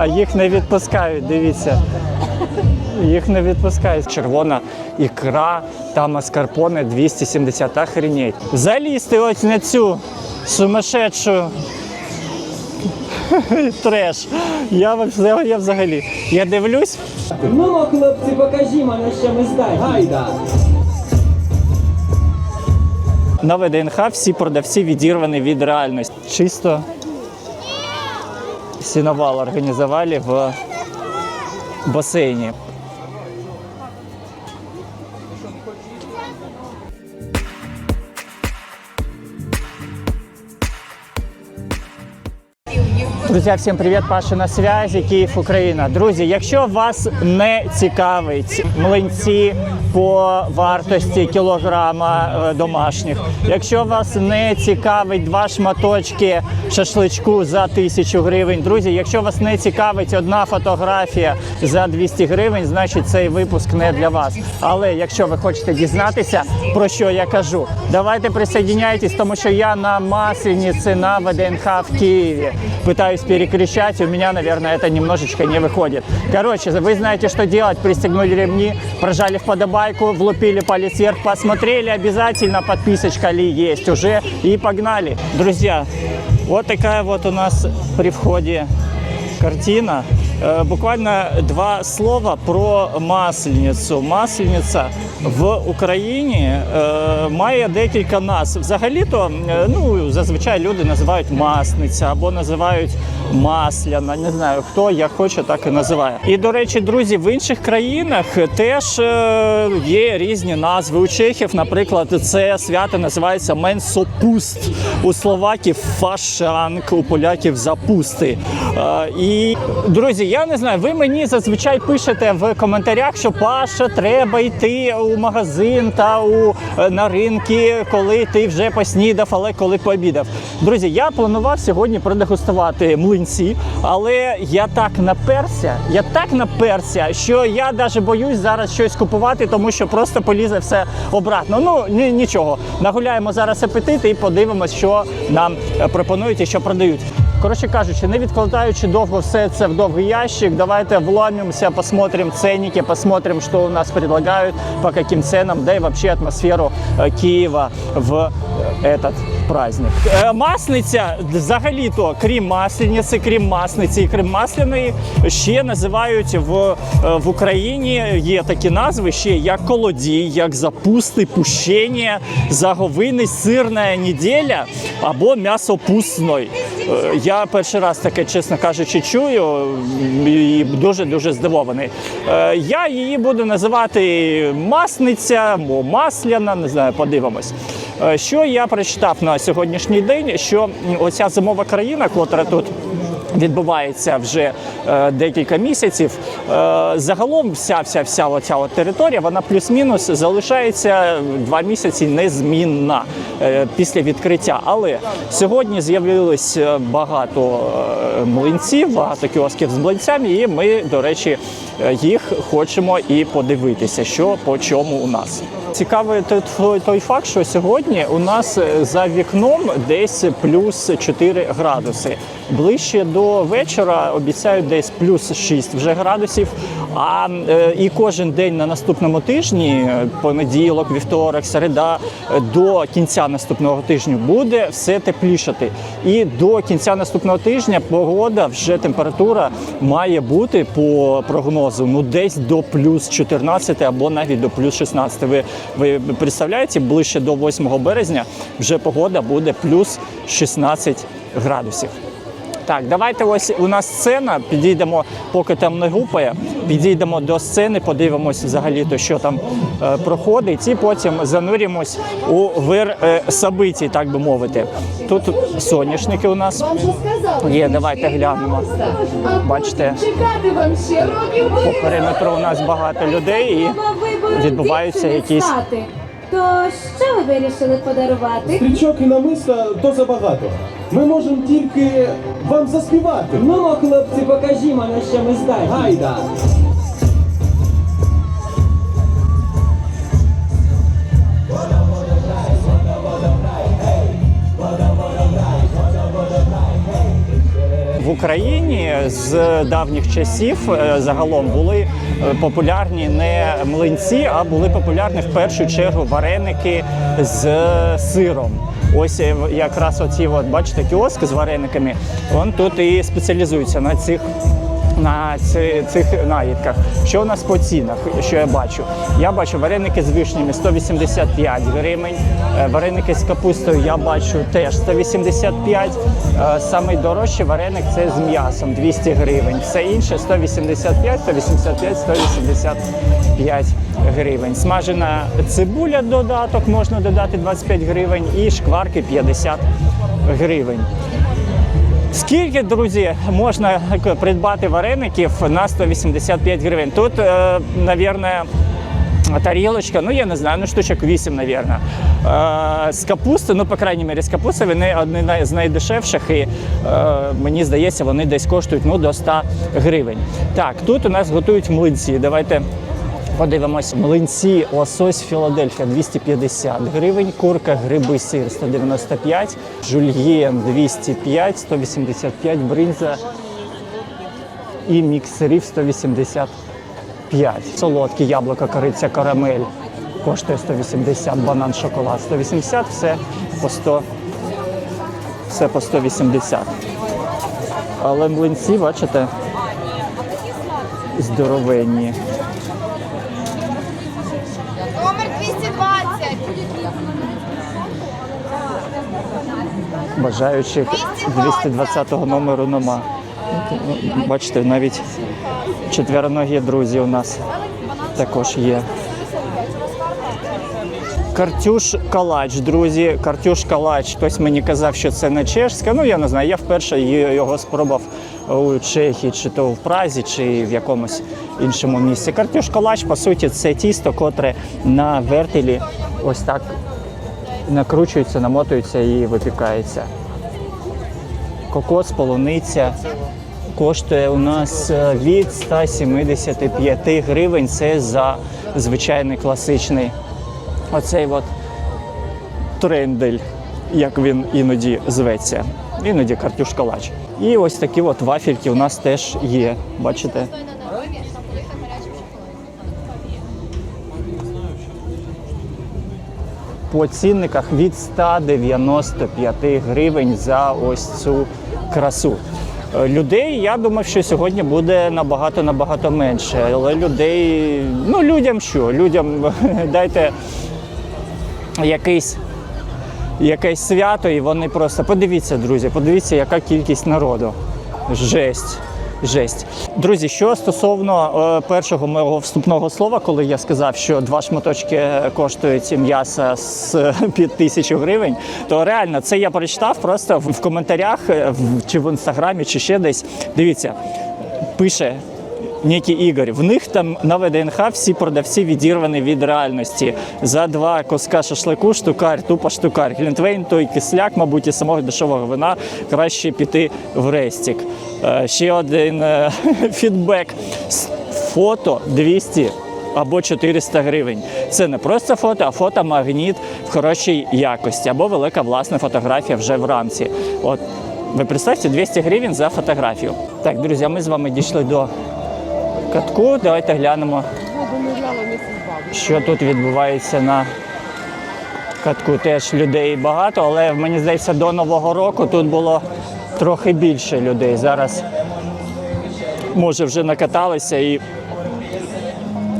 А їх не відпускають, дивіться. Їх не відпускають. Червона ікра та маскарпоне 270, охренеть. Залізти ось на цю сумасшедшу треш. Я взагалі. Я дивлюсь. Ну, хлопці, покажімо, на що ми здатні. Гайда! На ВДНХ всі продавці відірвані від реальності. Чисто сеновал організували в басейні. Друзі, всім привіт, Паша на связі, Київ, Україна. Друзі, якщо вас не цікавить млинці по вартості кілограма домашніх, якщо вас не цікавить 2 шматочки шашличку за 1000 гривень, друзі, якщо вас не цікавить одна фотографія за 200 гривень, значить цей випуск не для вас. Але якщо ви хочете дізнатися, про що я кажу, давайте присоединяйтесь, тому що я на Масленице на ВДНХ в Киеве. Пытаюсь перекричать, у меня, наверное, это немножечко не выходит. Короче, вы знаете, что делать. Пристегнули ремни, прожали вподобайку, влупили палец вверх, посмотрели обязательно, подписочка ли есть уже, и погнали. Друзья, вот такая вот у нас при входе картина. Буквально 2 слова про Масленицю. Маслениця в Україні має декілька назв. Взагалі-то, зазвичай люди називають Масниця або називають Масляна. Не знаю, хто як хоче, так і називає. І, до речі, друзі, в інших країнах теж є різні назви. У чехів, наприклад, це свято називається Менсопуст. У словаків Фашанг, у поляків Запусти. І, друзі, я не знаю, ви мені зазвичай пишете в коментарях, що Паша, треба йти у магазин та на ринки, коли ти вже поснідав, але коли пообідав. Друзі, я планував сьогодні продегустувати млинці, але я так наперся, що я навіть боюсь зараз щось купувати, тому що просто полізе все обратно. Ну, нічого, нагуляємо зараз апетит і подивимось, що нам пропонують і що продають. Коротше кажучи, не відкладаючи довго все це в довгий ящик, давайте вломимся, посмотрим ценники, посмотрим, что у нас предлагают, по каким ценам, да и вообще атмосферу Києва в этот праздник. Масниця, взагалі-то, крім Маслениці і крім Масляної, ще називають в Україні, є такі назви ще, як колодій, як запусти, пущення, заговини, сирна неділя або м'ясопусной. Я перший раз таке, чесно кажучи, чую і дуже-дуже здивований. Я її буду називати Масниця, або Масляна, не знаю, подивимось. Що я прочитав на сьогоднішній день, що оця зимова країна, котра тут відбувається вже декілька місяців, загалом вся оця територія, вона плюс-мінус залишається 2 місяці незмінна після відкриття. Але сьогодні з'явилось багато млинців, багато кіосків з млинцями, і ми, до речі, їх хочемо і подивитися, що по чому у нас. Цікавий той факт, що сьогодні у нас за вікном десь плюс 4 градуси. Ближче до вечора обіцяють десь плюс 6 вже градусів, і кожен день на наступному тижні, понеділок, вівторок, середа, до кінця наступного тижня буде все теплішати. І до кінця наступного тижня погода, вже температура має бути по прогнозу, десь до плюс 14 або навіть до плюс 16. Ви представляєте, ближче до 8 березня вже погода буде плюс 16 градусів. Так, давайте, ось у нас сцена, підійдемо, поки там не гупає, підійдемо до сцени, подивимось взагалі-то, що там проходить, і потім занурімось у вир событий, так би мовити. Тут соняшники у нас є, давайте глянемо. Бачите, по периметру у нас багато людей і відбуваються якісь... То що ви вирішили подарувати? Стрічок і намиста то забагато. Ми можемо тільки вам заспівати. Ну, хлопці, покажімо, на що ми здатні. Гайда! В Україні з давніх часів загалом були популярні не млинці, а були популярні в першу чергу вареники з сиром. Ось якраз оці, бачите, кіоски з варениками, він тут і спеціалізується на цих наїдках. Що у нас по цінах, що я бачу? Я бачу вареники з вишнями 185 гривень, вареники з капустою я бачу теж 185. Самий дорожчий вареник це з м'ясом 200 гривень. Все інше 185, 185, 185 гривень. Смажена цибуля додаток можна додати 25 гривень і шкварки 50 гривень. Скільки, друзі, можна придбати вареників на 185 гривень? Тут, мабуть, тарілочка, я не знаю, штучок 8, мабуть. З капусти, по крайній мірі, з капусти вони одні з найдешевших і, мені здається, вони десь коштують до 100 гривень. Так, тут у нас готують млинці. Давайте подивимось. Млинці, лосось Філадельфія 250 гривень, курка, гриби, сир 195, жульєн 205, 185, бринза і мікс сирів 185. Солодкі яблука, кориця, карамель коштує 180, банан, шоколад 180, все по 180. Але млинці, бачите, здоровенні. Номер 220. Бажаючих 220 номеру нема. Бачите, навіть четвероногі друзі у нас також є. Картюш калач, друзі. Картюш калач. Хтось мені казав, що це не чешська. Я не знаю, я вперше його спробував у Чехії, чи то в Празі, чи в якомусь іншому місці. Картюш калач, по суті, це тісто, котре на вертелі ось так накручується, намотується і випікається. Кокос, полуниця коштує у нас від 175 гривень. Це за звичайний класичний оцей трендель, як він іноді зветься. Іноді картюш калач. І ось такі вафельки у нас теж є. Бачите? По цінниках від 195 гривень за ось цю красу. Людей, я думав, що сьогодні буде набагато менше. Але людей, людям що? Людям дайте якесь свято, і вони просто... Подивіться, друзі, яка кількість народу. Жесть. Друзі, що стосовно першого мого вступного слова, коли я сказав, що 2 шматочки коштують м'яса під 1000 гривень, то реально це я прочитав просто в коментарях, чи в інстаграмі, чи ще десь. Дивіться, пише некий Ігор, в них там на ВДНХ всі продавці відірвані від реальності. За 2 куска шашлику штукар, тупо штукар. Глінтвейн, той кисляк, мабуть, і самого дешевого вина краще піти в рестік. Ще один фідбек. Фото 200 або 400 гривень. Це не просто фото, а фотомагніт в хорошій якості. Або велика власна фотографія вже в рамці. Ви представте, 200 гривень за фотографію. Так, друзі, ми з вами дійшли до катку. Давайте глянемо, що тут відбувається на катку. Теж людей багато, але мені здається, до Нового року тут було трохи більше людей. Зараз, може, вже накаталися і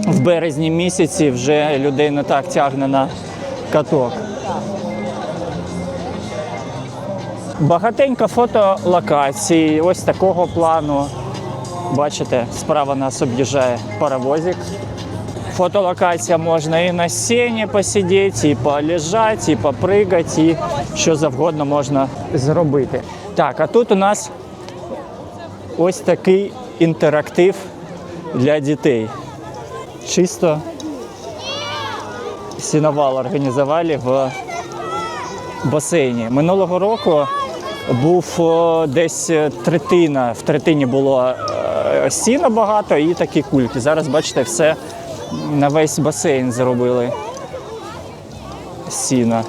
в березні місяці вже людей не так тягне на каток. Багатенько фотолокацій, ось такого плану. Бачите, справа нас об'їжджає паровозик. Фотолокація можна і на сцені посидіти, і полежати, і попригати, і що завгодно можна зробити. Так, а тут у нас ось такий інтерактив для дітей. Чисто сіновал організували в басейні. Минулого року був десь третина, в третині було сіна багато і такі кульки. Зараз, бачите, все на весь басейн зробили сіна.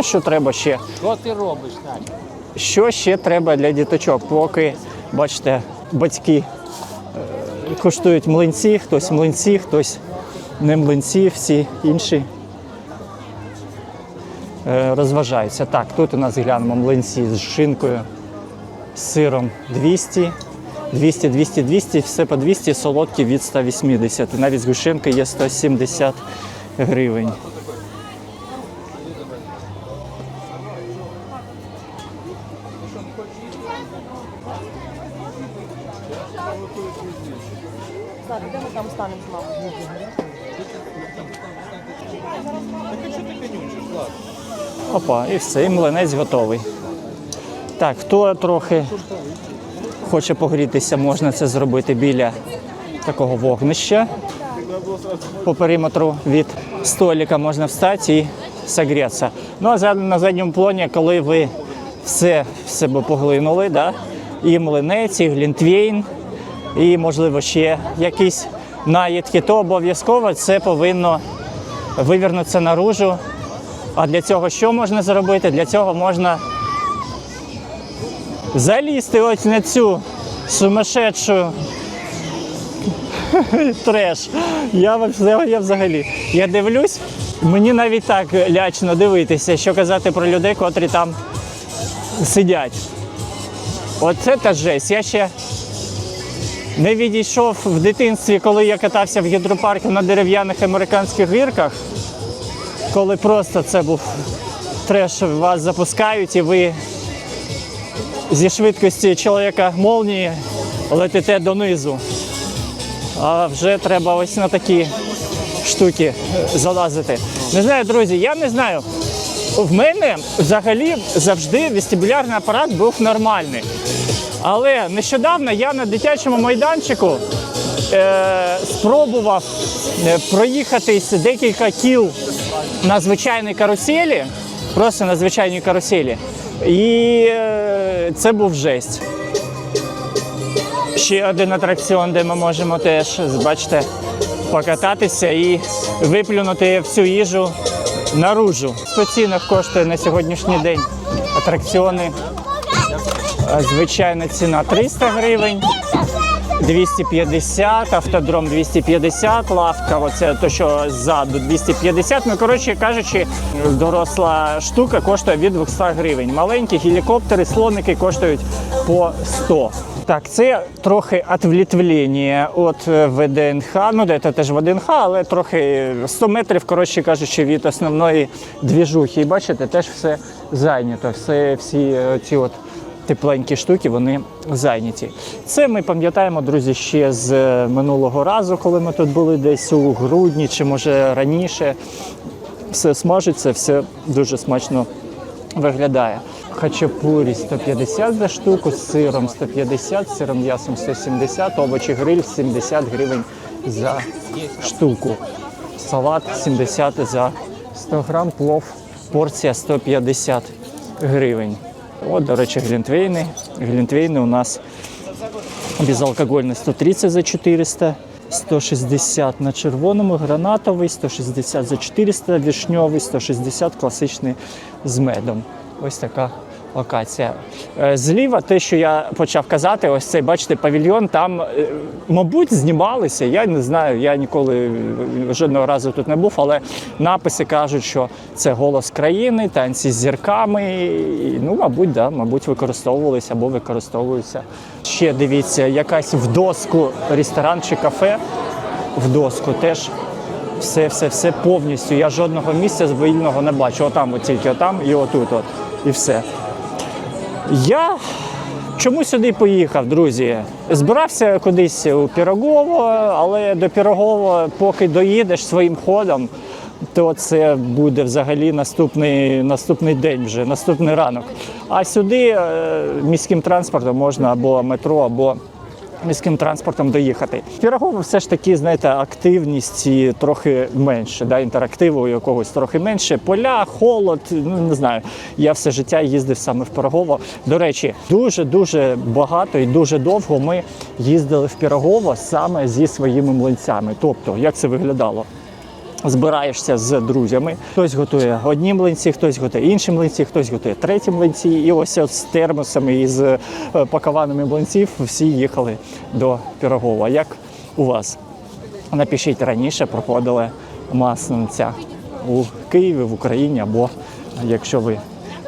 Що треба ще? Що ти робиш, Надя? що ще треба для діточок? Поки, бачите, батьки куштують млинці, хтось не млинці, всі інші розважаються. Так, тут у нас глянемо млинці з шинкою, з сиром 200, 200, все по 200, солодкі від 180. Навіть з гущенки є 170 гривень. Опа, і все, і млинець готовий. Так, хто трохи хоче погрітися, можна це зробити біля такого вогнища. По периметру від столика можна встати і согрітися. Ну а на задньому плані, коли ви все в себе поглинули, да? І млинець, і глінтвейн, і, можливо, ще якісь наїдки, то обов'язково це повинно вивернутися наружу. А для цього що можна зробити? Для цього можна залізти ось на цю сумасшедшу треш. Я дивлюсь, мені навіть так лячно дивитися, що казати про людей, котрі там сидять. Оце та жесть. Я ще не відійшов в дитинстві, коли я катався в гідропарку на дерев'яних американських гірках, коли просто це був треш, вас запускають і ви зі швидкості чоловіка молнії летите донизу. А вже треба ось на такі штуки залазити. Не знаю, друзі, я не знаю. В мене взагалі завжди вестибулярний апарат був нормальний. Але нещодавно я на дитячому майданчику спробував проїхатись декілька кіл на звичайній каруселі, просто на звичайній каруселі. І це був жесть. Ще один атракціон, де ми можемо теж, бачите, покататися і виплюнути всю їжу наружу. 100 цінах коштує на сьогоднішній день атракціони. Звичайна ціна 300 гривень, 250, автодром 250, лавка, оце то, що ззаду 250. Ну, коротше кажучи, доросла штука коштує від 200 гривень. Маленькі гелікоптери, слоники коштують по 100. Так, це трохи відвлічення від ВДНХ, ну, це теж ВДНХ, але трохи 100 метрів, коротше кажучи, від основної двіжухи. І бачите, теж все зайнято, всі ці от тепленькі штуки, вони зайняті. Це ми пам'ятаємо, друзі, ще з минулого разу, коли ми тут були десь у грудні, чи може раніше. Все смажиться, все дуже смачно виглядає. Хачапурі 150 за штуку, з сиром 150, з сиром м'ясом 170, овочі гриль 70 гривень за штуку. Салат 70 за 100 грам, плов, порція 150 гривень. От, до речі, глінтвейни. Глінтвейни у нас безалкогольний 130 за 400, 160 на червоному, гранатовий, 160 за 400, вишньовий, 160 класичний з медом. Ось така локація. Зліва те, що я почав казати, ось цей, бачите, павільйон, там, мабуть, знімалися, я не знаю, я ніколи жодного разу тут не був, але написи кажуть, що це «Голос країни», танці з зірками, ну, мабуть, да, мабуть, використовувалися або використовуються. Ще, дивіться, якась в доску ресторан чи кафе, в доску теж все повністю, я жодного місця вільного не бачу, отам, от тільки отам і отут, от, і все. Я чому сюди поїхав, друзі? Збирався кудись у Пирогово, але до Пирогова, поки доїдеш своїм ходом, то це буде взагалі наступний день вже, наступний ранок. А сюди міським транспортом можна або метро, або міським транспортом доїхати. В Пирогово все ж таки, знаєте, активність і трохи менше, да, інтерактиву якогось трохи менше. Поля, холод, ну не знаю. Я все життя їздив саме в Пирогово. До речі, дуже багато і дуже довго ми їздили в Пирогово саме зі своїми млинцями. Тобто, як це виглядало? збираєшся з друзями. Хтось готує одні млинці, хтось готує інші млинці, хтось готує треті млинці. І ось з термосами і з пакованими млинців всі їхали до Пирогова. Як у вас? Напишіть, раніше проходили Маслениця у Києві, в Україні, або якщо ви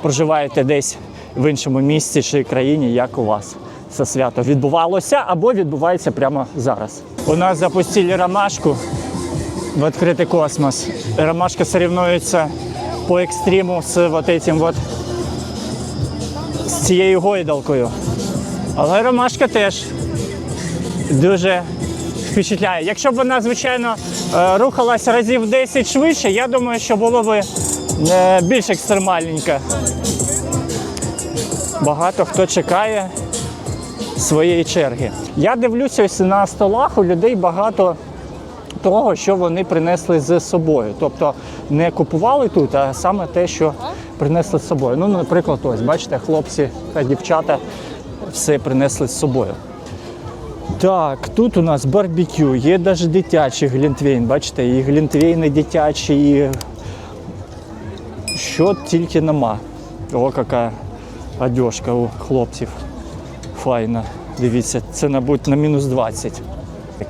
проживаєте десь в іншому місті чи країні, як у вас це свято відбувалося або відбувається прямо зараз. У нас запустили ромашку в відкритий космос. Ромашка соревнується по екстриму з з цією гойдалкою. Але ромашка теж дуже впечатляє. Якщо б вона, звичайно, рухалася разів 10 швидше, я думаю, що було б більш екстремальненько. Багато хто чекає своєї черги. Я дивлюся, ось на столах у людей багато того, що вони принесли з собою. Тобто не купували тут, а саме те, що принесли з собою. Ну, наприклад, ось, бачите, хлопці та дівчата все принесли з собою. Так, тут у нас барбекю, є навіть дитячий глінтвейн, бачите, і глінтвейни дитячі, і що тільки нема. О, яка одежка у хлопців. Файна. Дивіться, це, мабуть, на мінус 20.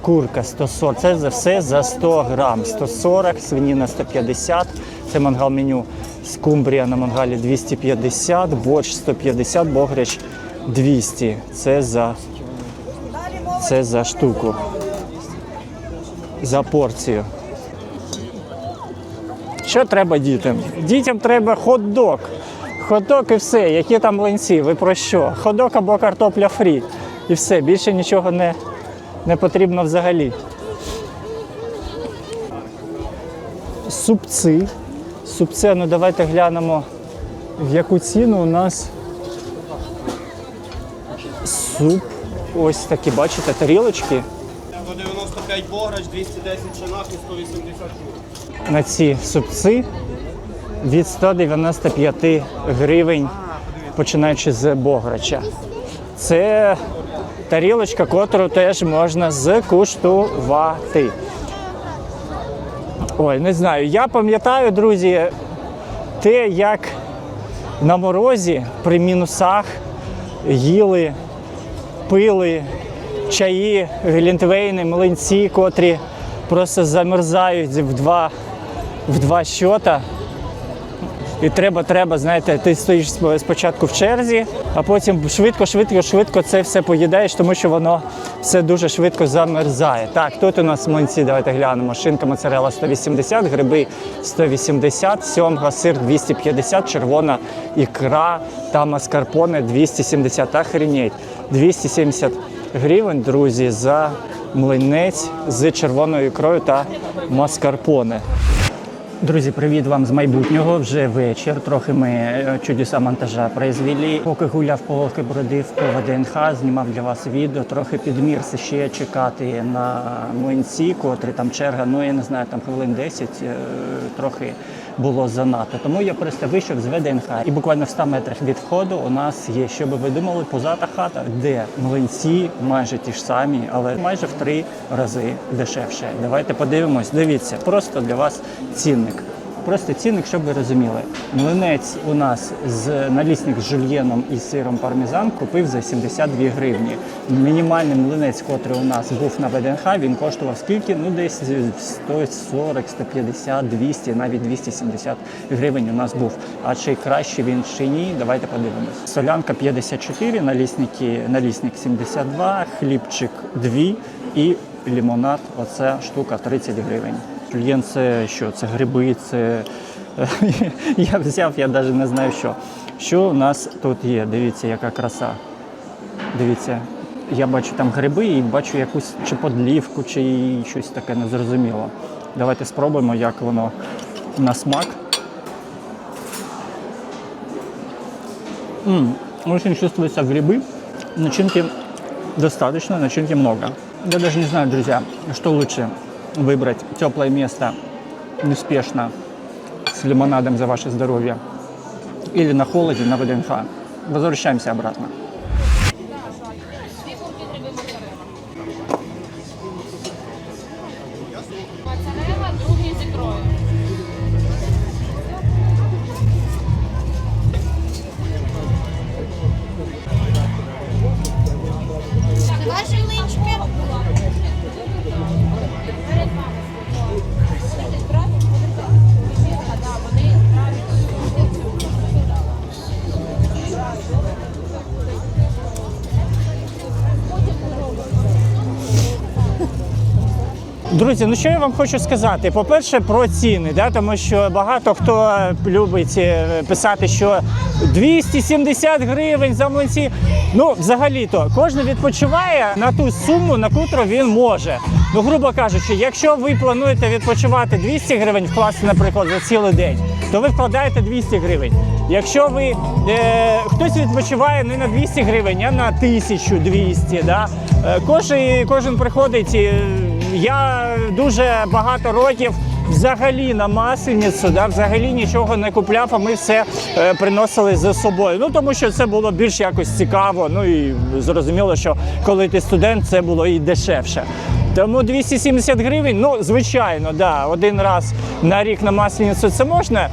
Курка 140, це за все за 100 грам. 140, свинина 150, це мангал-меню. Скумбрія на мангалі 250, борщ 150, бограч 200. Це за штуку. За порцію. Що треба дітям? Дітям треба хот-дог. Хот-дог і все. Які там млинці? Ви про що? Хот-дог або картопля фрі. І все. Більше нічого не потрібно взагалі. Супці. Супці, ну давайте глянемо, в яку ціну у нас суп. Ось такі, бачите, тарілочки. 195 бограч, 210 шинах і 180 жур. На ці супці від 195 гривень, починаючи з бограча. Це тарілочка, котру теж можна скуштувати. Ой, не знаю, я пам'ятаю, друзі, те, як на морозі при мінусах їли, пили чаї, глінтвейни, млинці, котрі просто замерзають в два щота. І треба, знаєте, ти стоїш спочатку в черзі, а потім швидко це все поїдаєш, тому що воно все дуже швидко замерзає. Так, тут у нас млинці, давайте глянемо. Шинка моцарелла 180, гриби 180, сьомга, сир 250, червона ікра та маскарпоне 270. Охренеть, 270 гривень, друзі, за млинець з червоною ікрою та маскарпоне. Друзі, привіт вам з майбутнього. Вже вечір. Трохи ми чудеса монтажа произвели. Поки гуляв, поки бродив по ВДНХ, знімав для вас відео. Трохи підмірся ще чекати на млинці, котрі там черга, ну я не знаю, там хвилин 10, трохи було занадто. Тому я просто вийшов з ВДНХ. І буквально в 100 метрах від входу у нас є, що би ви думали, позата хата, де млинці майже ті ж самі, але майже в 3 рази дешевше. Давайте подивимось. Дивіться, просто для вас цінник. Просто цінник, щоб ви розуміли. Млинець у нас з налісник з жульєном і сиром пармезан купив за 72 гривні. Мінімальний млинець, котрий у нас був на ВДНХ, він коштував скільки? Ну десь 140, 150, 200, навіть 270 гривень у нас був. А чи краще він, чи ні? Давайте подивимось. Солянка 54, налісник 72, хлібчик 2 і лимонад, оця штука 30 гривень. Жульєн це що? Це гриби, це я взяв, я навіть не знаю що. Що у нас тут є? Дивіться, яка краса. Дивіться, я бачу там гриби і бачу якусь чи подлівку, чи щось таке незрозуміло. Давайте спробуємо, як воно на смак. Очень чувствуются грибы. Начинки достаточно, начинки много. Я даже не знаю, друзья, что лучше выбрать. Теплое место, неспешно, с лимонадом за ваше здоровье. Или на холоде, на ВДНХ. Возвращаемся обратно. Моцарелла, другий з ікрою. Друзі, ну що я вам хочу сказати? По-перше, про ціни, да? Тому що багато хто любить писати, що 270 гривень за млинці. Ну, взагалі-то, кожен відпочиває на ту суму, на котру він може. Ну, грубо кажучи, якщо ви плануєте відпочивати 200 гривень, вкласти, наприклад, за цілий день, то ви вкладаєте 200 гривень. Якщо ви, хтось відпочиває не на 200 гривень, а на 1200, да? Кожен приходить. Я дуже багато років взагалі на Масленицю, да, взагалі нічого не купляв, а ми все приносили за собою. Ну, тому що це було більш якось цікаво, ну і зрозуміло, що коли ти студент, це було і дешевше. Тому 270 гривень, ну, звичайно, да, один раз на рік на Масленицю це можна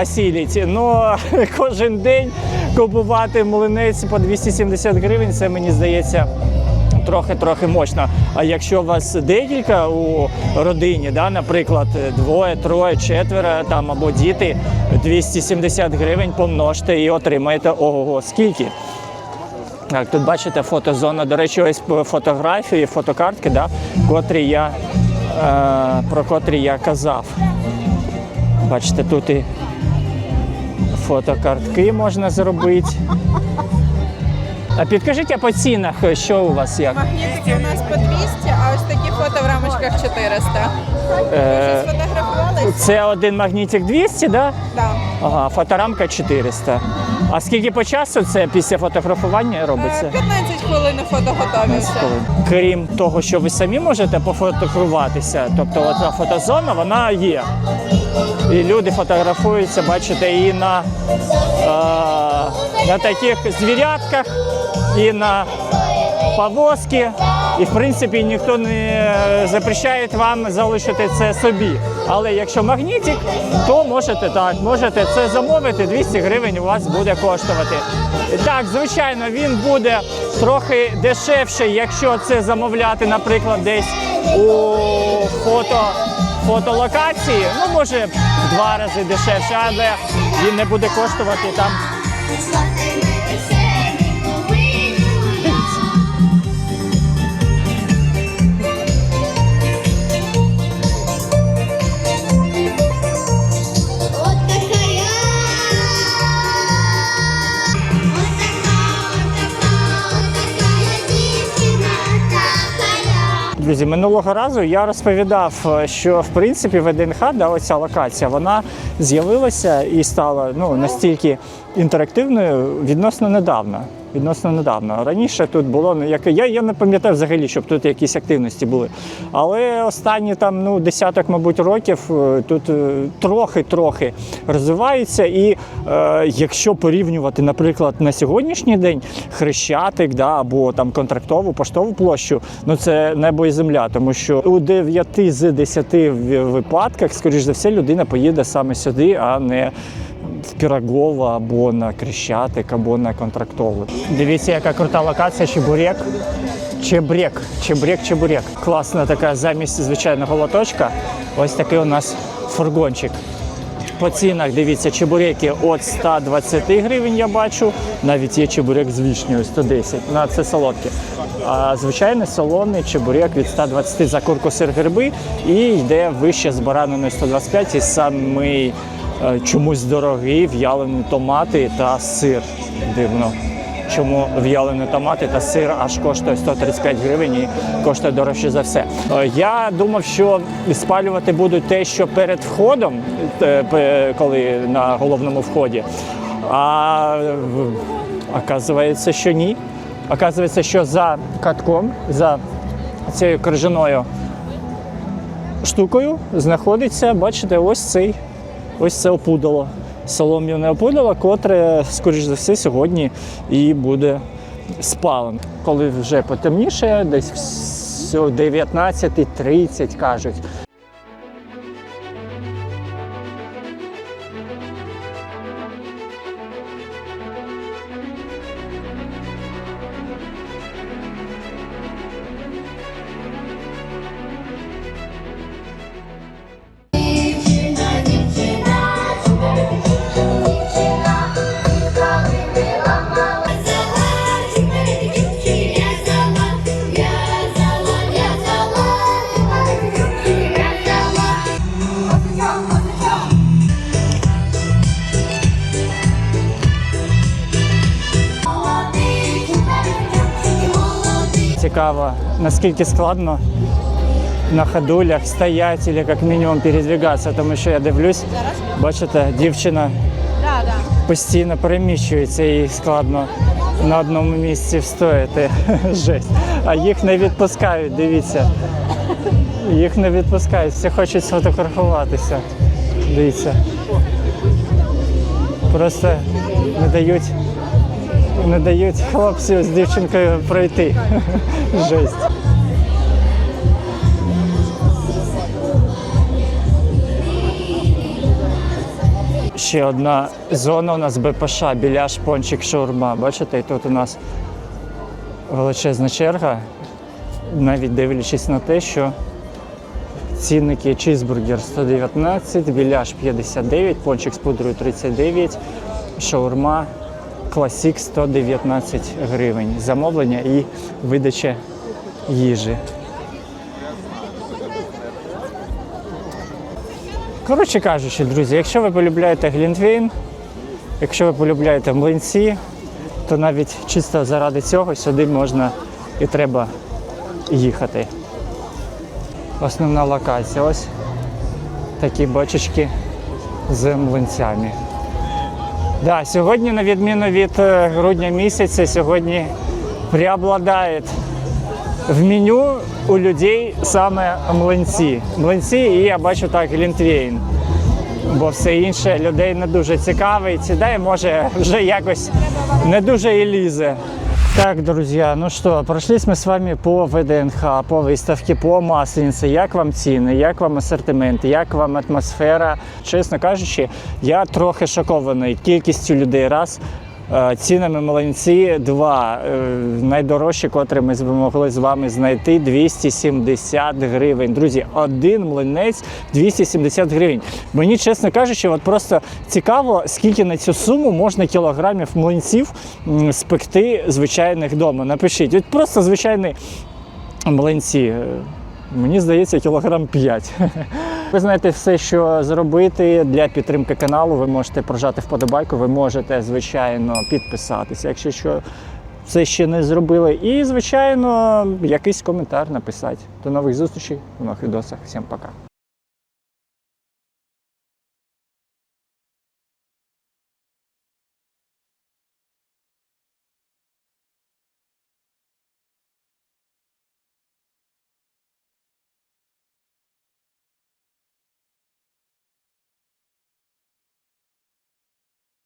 осілити, але кожен день купувати млинець по 270 гривень, це, мені здається, трохи мощно. А якщо у вас декілька у родині, да, наприклад, 2, 3, 4 там, або діти, 270 гривень помножте і отримаєте ого-го скільки. Так, тут бачите фотозона. До речі, ось фотографії, фотокартки, да, про котрі я казав. Бачите, тут і фотокартки можна зробити. А підкажіть, а по цінах, що у вас як? Магнітики у нас по 200, а ось такі фото в рамочках 400. Ви вже сфотографувались? Це один магнітик 200, да? Так. Ага, фоторамка 400. А скільки по часу це після фотографування робиться? 15 хвилин фото готові вже. Крім того, що ви самі можете пофотографуватися, тобто оця фотозона, вона є. І люди фотографуються, бачите, і на таких звірятках, і на повозки. І, в принципі, ніхто не запрещає вам залишити це собі. Але якщо магнітик, то можете це замовити, 200 гривень у вас буде коштувати. Так, звичайно, він буде трохи дешевше, якщо це замовляти, наприклад, десь у фотолокації. Ну, може, в 2 рази дешевше, але він не буде коштувати там. Друзі, минулого разу я розповідав, що в принципі ВДНХ, да, оця локація, вона з'явилася і стала настільки інтерактивною відносно недавно. Раніше тут було, я не пам'ятаю взагалі, щоб тут якісь активності були. Але останні там, десяток, мабуть, років тут трохи розвиваються. І якщо порівнювати, наприклад, на сьогоднішній день Хрещатик, да, або там Контрактову, Поштову площу, це небо і земля. Тому що у 9 з 10 випадках, скоріш за все, людина поїде саме сюди, а не в Пирогово, або на Хрещатик, або на Контрактову. Дивіться, яка крута локація, Чебурек. Класна така замість звичайного лоточка. Ось такий у нас фургончик. По цінах, дивіться, чебуреки від 120 гривень я бачу. Навіть є чебурек з вишнею, 110. Це солодке. А звичайний солоний чебурек від 120 за курку, сир, гриби. І йде вище з бараниною 125 і самий чомусь дорогий в'ялені томати та сир. Дивно, чому в'ялені томати та сир аж коштує 135 гривень і коштує дорожче за все. Я думав, що спалювати будуть те, що перед входом, коли на головному вході. А оказується, що ні. Оказується, що за катком, за цією крижаною штукою знаходиться, бачите, ось це опудало. Солом'яне опудало, котре, скоріш за все, сьогодні і буде спалено. Коли вже потемніше, десь 19:30, кажуть. цікаво, наскільки складно на ходулях стоять або як мінімум передвигатися, тому що я дивлюсь, бачите, дівчина постійно переміщується, їй складно на одному місці встояти. Жесть. А їх не відпускають, дивіться. Їх не відпускають, всі хочуть сфотографуватися. Дивіться. Просто не дають хлопцю з дівчинкою пройти. Жесть. Ще одна зона у нас БПШ, біляш, пончик, шаурма. Бачите, і тут у нас величезна черга, навіть дивлячись на те, що цінники: чізбургер 119, біляш 59, пончик з пудрою 39, шаурма класік 119 гривень. Замовлення і видача їжі. Коротше кажучи, друзі, якщо ви полюбляєте глінтвейн, якщо ви полюбляєте млинці, то навіть чисто заради цього сюди можна і треба їхати. Основна локація. Ось такі бочечки з млинцями. Да, сьогодні, на відміну від грудня місяця, сьогодні преобладає в меню у людей саме млинці. Млинці і, я бачу так, глінтвейн. Бо все інше людей не дуже цікавить, да і може вже якось не дуже і лізе. Так, друзья, ну что, прошлись мы с вами по ВДНХ, по выставке, по Масленице. Як вам ціни, як вам асортимент, як вам атмосфера? Чесно кажучи, я трохи шокований кількістю людей, раз, цінами млинці, два, найдорожчі, котрі ми змогли з вами знайти, 270 гривень. Друзі, один млинець 270 гривень. Мені, чесно кажучи, от просто цікаво, скільки на цю суму можна кілограмів млинців спекти звичайних вдома. Напишіть, от просто звичайні млинці. Мені здається, кілограм 5. Ви знаєте все, що зробити для підтримки каналу. Ви можете прожати вподобайку, ви можете, звичайно, підписатися, якщо що це ще не зробили. І, звичайно, якийсь коментар написати. До нових зустрічей, в нових відосах. Всім пока.